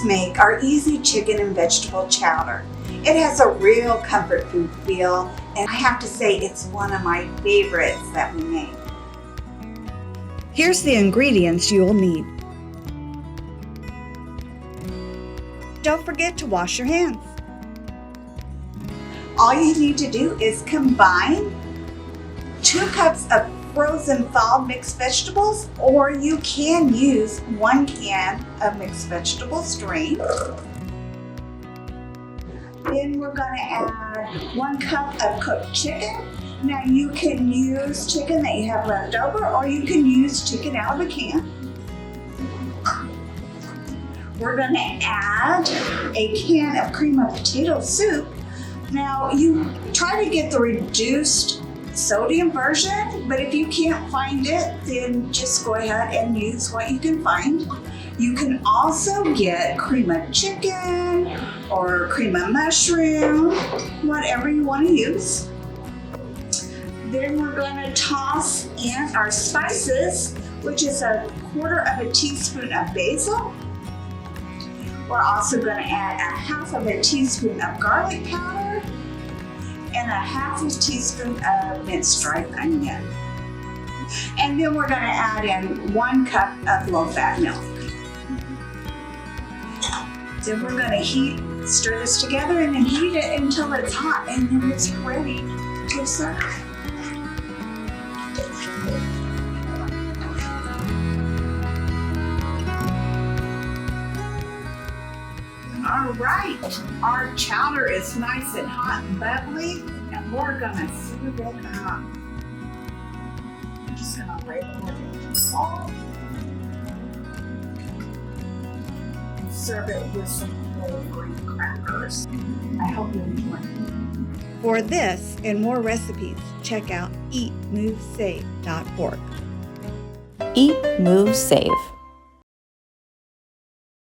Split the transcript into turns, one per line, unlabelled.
make our easy chicken and vegetable chowder. It has a real comfort food feel, and I have to say it's one of my favorites that we make. Here's the ingredients you'll need. Don't forget to wash your hands. All you need to do is combine 2 cups of frozen thawed mixed vegetables, or you can use 1 can of mixed vegetable strained. Then we're going to add 1 cup of cooked chicken. Now you can use chicken that you have left over, or you can use chicken out of a can. We're going to add a can of cream of potato soup. Now you try to get the reduced sodium version, but if you can't find it, then just go ahead and use what you can find. You can also get cream of chicken or cream of mushroom, whatever you want to use. Then we're going to toss in our spices, which is 1/4 teaspoon of basil. We're also going to add 1/2 teaspoon of garlic powder and 1/2 teaspoon of minced dried onion. And then we're going to add in 1 cup of low-fat milk. Then we're going to stir this together and then heat it until it's hot, and then it's ready to serve. All right, our chowder is nice and hot and bubbly, and we're gonna serve it up. I'm just gonna ladle it in salt and serve it with some whole grain crackers. I hope you enjoy it. For this and more recipes, check out eatmovesave.org.
Eat, Move, Save.